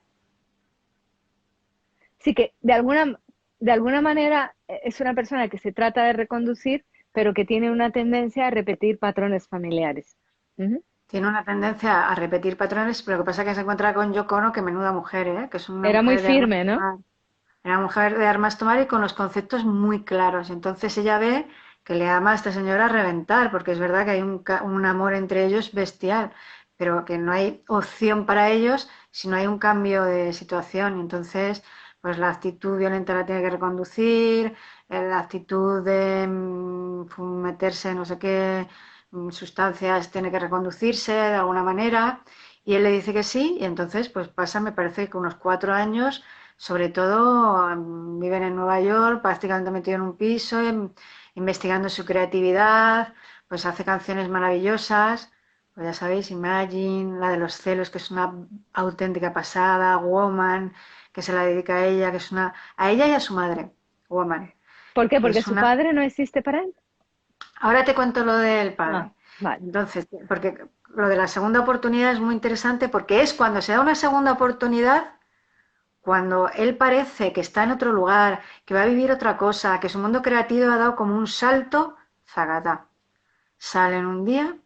sí que de alguna manera es una persona que se trata de reconducir, pero que tiene una tendencia a repetir patrones familiares. Ujú. Tiene una tendencia a repetir patrones, pero lo que pasa es que se encuentra con Yoko Ono, que menuda mujer, ¿eh? Que es una Era muy mujer de armas firme, ¿no? tomar. Era mujer de armas tomar y con los conceptos muy claros. Entonces ella ve que le ama a esta señora a reventar, porque es verdad que hay un amor entre ellos bestial, pero que no hay opción para ellos si no hay un cambio de situación. Y entonces, pues la actitud violenta la tiene que reconducir, la actitud de meterse no sé qué, sustancias tiene que reconducirse de alguna manera. Y él le dice que sí, y entonces pues pasa, me parece que unos 4 años, sobre todo viven en Nueva York, prácticamente metido en un piso, investigando su creatividad, pues hace canciones maravillosas, pues ya sabéis, Imagine, la de los celos, que es una auténtica pasada, Woman, que se la dedica a ella, que es a ella y a su madre, Woman, ¿Por qué? que Porque es su una, padre no existe para él. ahora te cuento lo del Ah, padre. vale. Entonces, porque lo de la segunda oportunidad es muy interesante porque es cuando se da una segunda oportunidad, cuando él parece que está en otro lugar, que va a vivir otra cosa, que su mundo creativo ha dado como un salto, zagata. Salen un día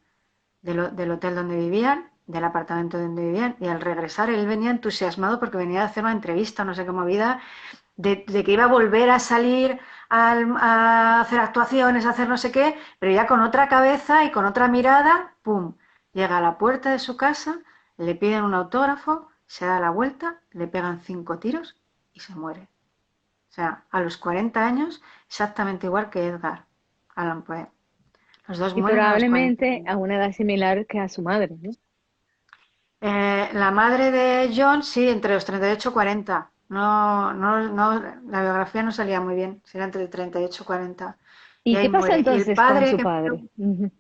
del hotel donde vivían, del apartamento donde vivían, y al regresar él venía entusiasmado porque venía a hacer una entrevista, no sé qué movida, de que iba a volver a salir a hacer actuaciones, a hacer no sé qué, pero ya con otra cabeza y con otra mirada, ¡pum! Llega a la puerta de su casa, le piden un autógrafo, se da la vuelta, le pegan 5 tiros y se muere. O sea, a los 40 años, exactamente igual que Edgar Allan Poe. Los dos Y mueren a los 40 probablemente años. a una edad similar que a su madre, ¿no? La madre de John, sí, entre los 38 y 40. No, no, no, la biografía no salía muy bien, sería entre 38 y 40. Y ¿Y ahí qué pasa muere. Y el entonces con padre, su padre? Ujú.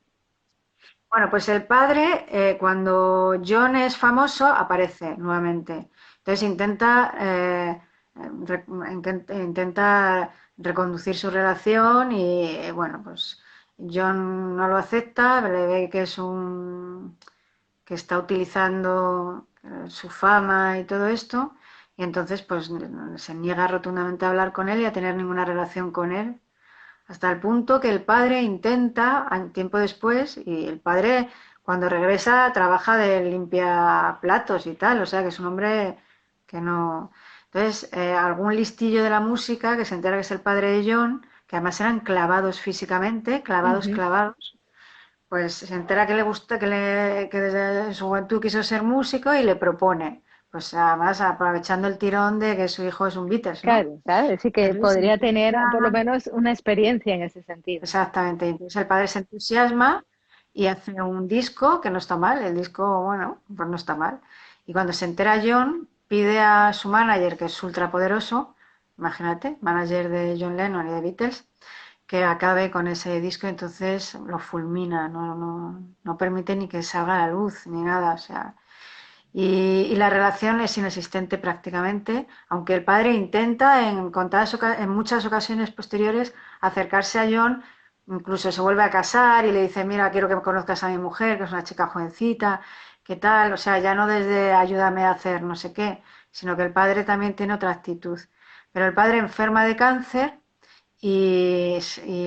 bueno, pues el padre, cuando John es famoso, aparece nuevamente. Entonces intenta reconducir su relación y, bueno, pues John no lo acepta, le ve que que está utilizando su fama y todo esto, y entonces pues se niega rotundamente a hablar con él y a tener ninguna relación con él, hasta el punto que el padre intenta, tiempo después, y el padre cuando regresa trabaja de limpia platos y tal, o sea que es un hombre que no... Entonces, algún listillo de la música que se entera que es el padre de John, que además eran clavados físicamente, clavados, Ujú. clavados, pues se entera que le gusta, que desde su juventud quiso ser músico y le propone, pues además aprovechando el tirón de que su hijo es un Beatles, ¿no? Claro, claro, sí que Entonces se podría tener entusiasma, por lo menos una experiencia en ese sentido. exactamente, entonces el padre se entusiasma y hace un disco que no está mal, el disco, bueno, pues no está mal. Y cuando se entera John, pide a su manager, que es ultrapoderoso, imagínate, manager de John Lennon y de Beatles, que acabe con ese disco, entonces lo fulmina, no permite ni que salga a la luz ni nada, o sea, y la relación es inexistente prácticamente, aunque el padre intenta en muchas ocasiones posteriores acercarse a John, incluso se vuelve a casar y le dice, mira, quiero que conozcas a mi mujer, que es una chica jovencita, qué tal, o sea, ya no desde ayúdame a hacer no sé qué, sino que el padre también tiene otra actitud. Pero el padre enferma de cáncer y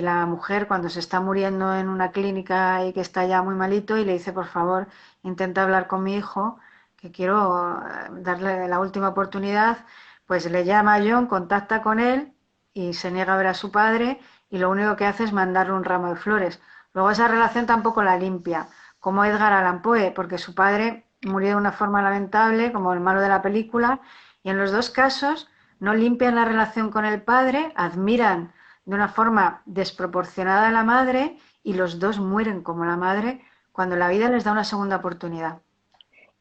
la mujer cuando se está muriendo en una clínica y que está ya muy malito y le dice, por favor, intenta hablar con mi hijo, que quiero darle la última oportunidad, pues le llama a John, contacta con él y se niega a ver a su padre y lo único que hace es mandarle un ramo de flores. Luego esa relación tampoco la limpia, como Edgar Allan Poe, porque su padre murió de una forma lamentable, como el malo de la película, y en los dos casos no limpian la relación con el padre, admiran de una forma desproporcionada a la madre y los dos mueren como la madre cuando la vida les da una segunda oportunidad.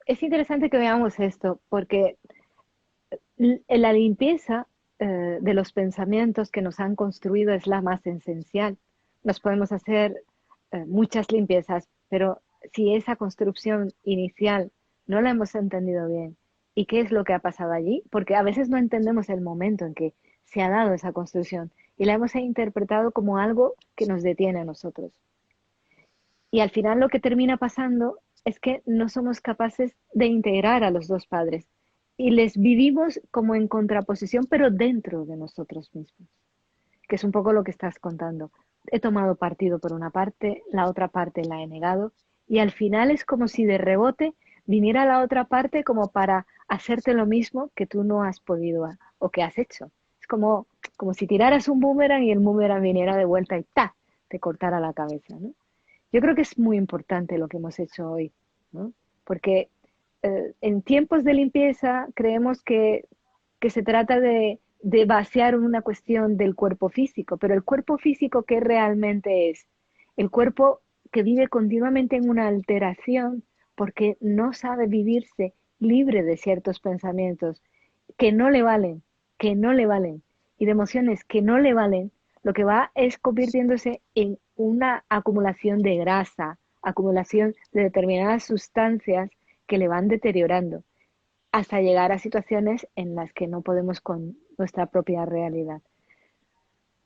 Es interesante que veamos esto, porque la limpieza de los pensamientos que nos han construido es la más esencial. Nos podemos hacer muchas limpiezas, pero si esa construcción inicial no la hemos entendido bien, ¿y qué es lo que ha pasado allí? Porque a veces no entendemos el momento en que se ha dado esa construcción y la hemos interpretado como algo que nos detiene a nosotros. Y al final lo que termina pasando es que no somos capaces de integrar a los dos padres y les vivimos como en contraposición, pero dentro de nosotros mismos, que es un poco lo que estás contando. He tomado partido por una parte, la otra parte la he negado y al final es como si de rebote viniera la otra parte como para hacerte lo mismo que tú no has podido o que has hecho. Es como si tiraras un boomerang y el boomerang viniera de vuelta y ¡ta! Te cortara la cabeza, ¿no? Yo creo que es muy importante lo que hemos hecho hoy, ¿no? Porque en tiempos de limpieza creemos que se trata de vaciar una cuestión del cuerpo físico, pero el cuerpo físico, ¿qué realmente es? El cuerpo que vive continuamente en una alteración porque no sabe vivirse libre de ciertos pensamientos que no le valen, que no le valen, y de emociones que no le valen, lo que va es convirtiéndose en una acumulación de grasa, acumulación de determinadas sustancias que le van deteriorando, hasta llegar a situaciones en las que no podemos con nuestra propia realidad.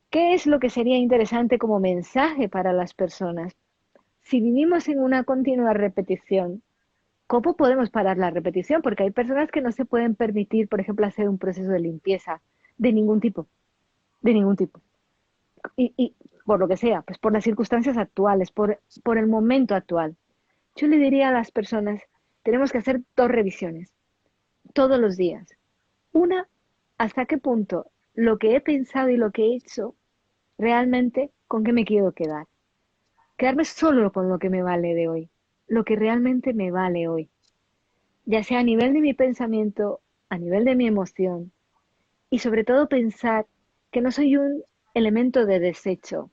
¿Qué es lo que sería interesante como mensaje para las personas? Si vivimos en una continua repetición, ¿cómo podemos parar la repetición? Porque hay personas que no se pueden permitir, por ejemplo, hacer un proceso de limpieza de ningún tipo, de ningún tipo. Y por lo que sea, pues por las circunstancias actuales, por el momento actual. Yo le diría a las personas, tenemos que hacer dos revisiones todos los días. Una, hasta qué punto lo que he pensado y lo que he hecho, realmente, ¿con qué me quiero quedar? Quedarme solo con lo que me vale de hoy, lo que realmente me vale hoy, ya sea a nivel de mi pensamiento, a nivel de mi emoción, y sobre todo pensar que no soy un elemento de desecho,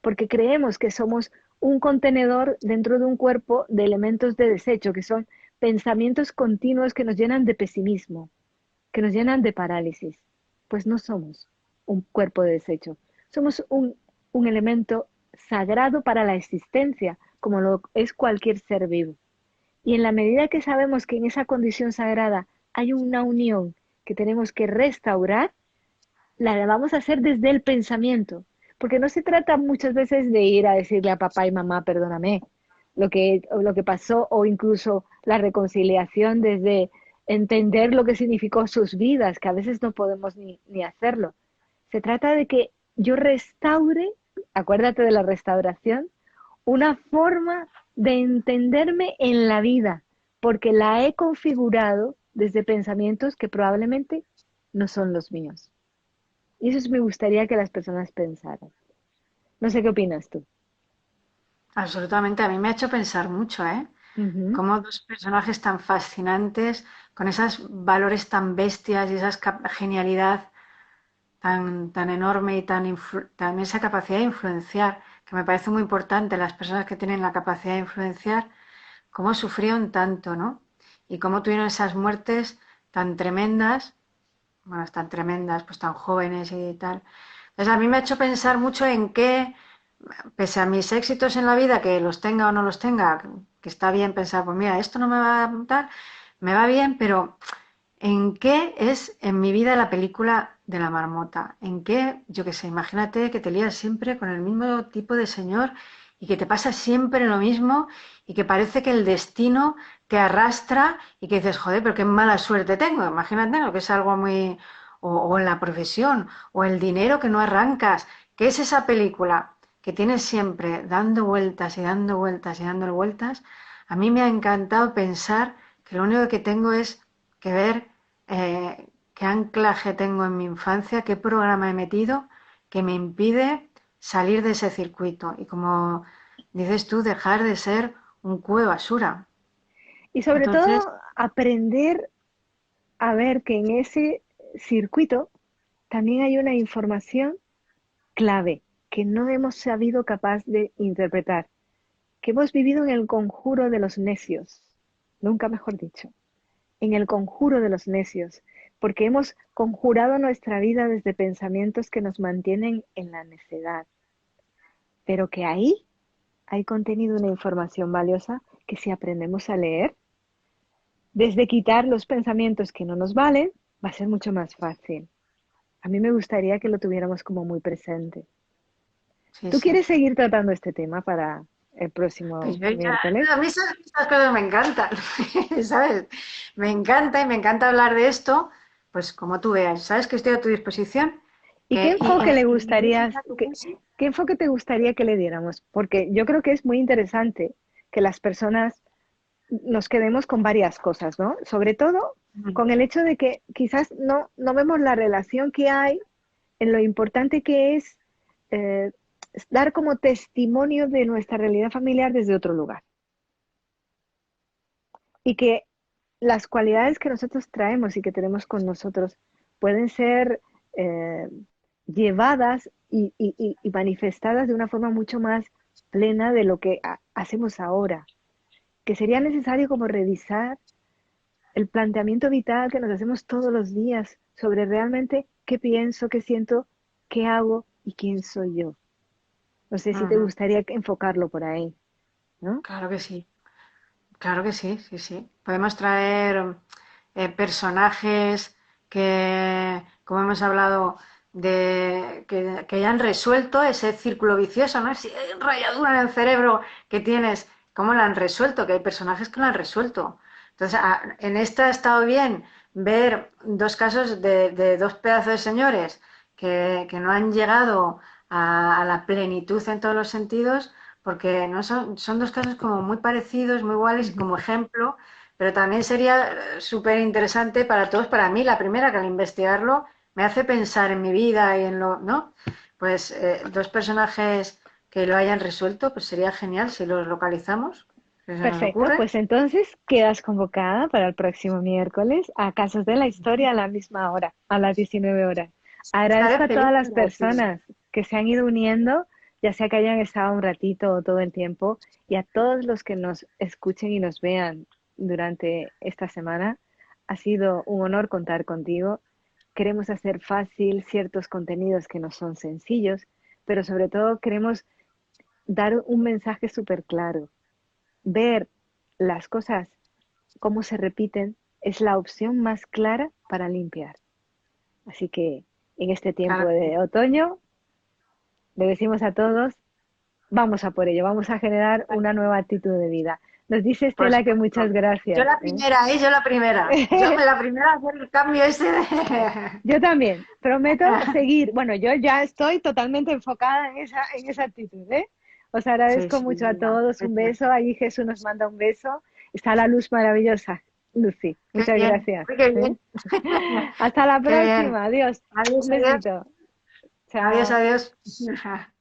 porque creemos que somos un contenedor dentro de un cuerpo de elementos de desecho, que son pensamientos continuos que nos llenan de pesimismo, que nos llenan de parálisis. Pues no somos un cuerpo de desecho, somos un elemento sagrado para la existencia, como lo es cualquier ser vivo. Y en la medida que sabemos que en esa condición sagrada hay una unión que tenemos que restaurar, la vamos a hacer desde el pensamiento, porque no se trata muchas veces de ir a decirle a papá y mamá, perdóname, lo que pasó, o incluso la reconciliación desde entender lo que significó sus vidas, que a veces no podemos ni hacerlo. Se trata de que yo restaure, acuérdate de la restauración, una forma de entenderme en la vida, porque la he configurado desde pensamientos que probablemente no son los míos. Y eso me gustaría que las personas pensaran. No sé qué opinas tú. Absolutamente, a mí me ha hecho pensar mucho, ¿eh? Ujú. Como dos personajes tan fascinantes, con esos valores tan bestias y esa genialidad tan enorme y tan esa capacidad de influenciar, que me parece muy importante, las personas que tienen la capacidad de influenciar, cómo sufrieron tanto, ¿no? Y cómo tuvieron esas muertes tan tremendas, bueno, tan tremendas, pues tan jóvenes y tal. Entonces a mí me ha hecho pensar mucho en qué, pese a mis éxitos en la vida, que los tenga o no los tenga, que está bien pensar, pues mira, esto no me va a dar, me va bien, pero ¿en qué es en mi vida la película de la marmota? ¿En qué, yo qué sé, imagínate que te lías siempre con el mismo tipo de señor y que te pasa siempre lo mismo y que parece que el destino te arrastra y que dices, joder, pero qué mala suerte tengo? Imagínate, ¿no? Que es algo muy... o en la profesión, o el dinero que no arrancas. ¿Qué es esa película que tienes siempre dando vueltas y dando vueltas y dando vueltas? A mí me ha encantado pensar que lo único que tengo es que ver qué anclaje tengo en mi infancia, qué programa he metido que me impide salir de ese circuito y, como dices tú, dejar de ser un cubo de basura. Y sobre Entonces, todo aprender a ver que en ese circuito también hay una información clave que no hemos sabido capaz de interpretar, que hemos vivido en el conjuro de los necios, nunca mejor dicho, en el conjuro de los necios, porque hemos conjurado nuestra vida desde pensamientos que nos mantienen en la necedad, pero que ahí hay contenido, una información valiosa que si aprendemos a leer, desde quitar los pensamientos que no nos valen, va a ser mucho más fácil. A mí me gustaría que lo tuviéramos como muy presente. sí, ¿Tú sí. quieres seguir tratando este tema para el Pues próximo yo miércoles? ya, a mí esas cosas me encantan, ¿sabes? Me encanta y me encanta hablar de esto, pues como tú veas, ¿sabes? Que estoy a tu disposición. ¿Y qué Y enfoque le en gustaría, qué enfoque te gustaría que le diéramos? Porque yo creo que es muy interesante que las personas nos quedemos con varias cosas, ¿no? Sobre todo con el hecho de que quizás no vemos la relación que hay en lo importante que es eh, dar como testimonio de nuestra realidad familiar desde otro lugar. Y que las cualidades que nosotros traemos y que tenemos con nosotros pueden ser eh, llevadas y manifestadas de una forma mucho más plena de lo que hacemos ahora, que sería necesario como revisar el planteamiento vital que nos hacemos todos los días sobre realmente qué pienso, qué siento, qué hago y quién soy yo. No sé si te Ujú. gustaría enfocarlo por ahí, ¿no? Claro que sí. Claro que sí, sí, sí. Podemos traer personajes que, como hemos hablado, que hayan resuelto ese círculo vicioso, ¿no? Si hay rayadura en el cerebro que tienes, ¿cómo lo han resuelto? Que hay personajes que lo han resuelto. Entonces, en esta ha estado bien ver dos casos de dos pedazos de señores que no han llegado a la plenitud en todos los sentidos porque no son dos casos como muy parecidos, muy iguales Ujú. como ejemplo, pero también sería súper interesante para todos, para mí, la primera que al investigarlo me hace pensar en mi vida y en lo, ¿no? Pues dos personajes que lo hayan resuelto, pues sería genial si los localizamos, que se nos Perfecto, ocurre. pues entonces quedas convocada para el próximo miércoles a Casos de la Historia a la misma hora, a las 19 horas. Estaré Agradezco a feliz todas las de recibirlo. personas que se han ido uniendo, ya sea que hayan estado un ratito o todo el tiempo, y a todos los que nos escuchen y nos vean durante esta semana. Ha sido un honor contar contigo. Queremos hacer fácil ciertos contenidos que no son sencillos, pero sobre todo queremos dar un mensaje súper claro. Ver las cosas cómo se repiten es la opción más clara para limpiar. Así que en este tiempo Claro. de otoño le decimos a todos, vamos a por ello, vamos a generar una nueva actitud de vida. Nos dice Por Estela que supuesto. muchas Yo gracias. la primera, ¿eh? Yo la primera. Yo me la primera a hacer el cambio ese de... Yo también, prometo seguir. Bueno, yo ya estoy totalmente enfocada en esa actitud, ¿eh? Os Sí, agradezco sí, mucho a mira, todos. Un beso. precioso. Ahí Jesús nos manda un beso. Está la luz maravillosa. Lucy, Qué muchas bien, gracias. uy, qué ¿Eh? bien. Hasta la Qué bien. próxima. Adiós. Adiós, Un adiós. besito. Adiós, Chao. adiós.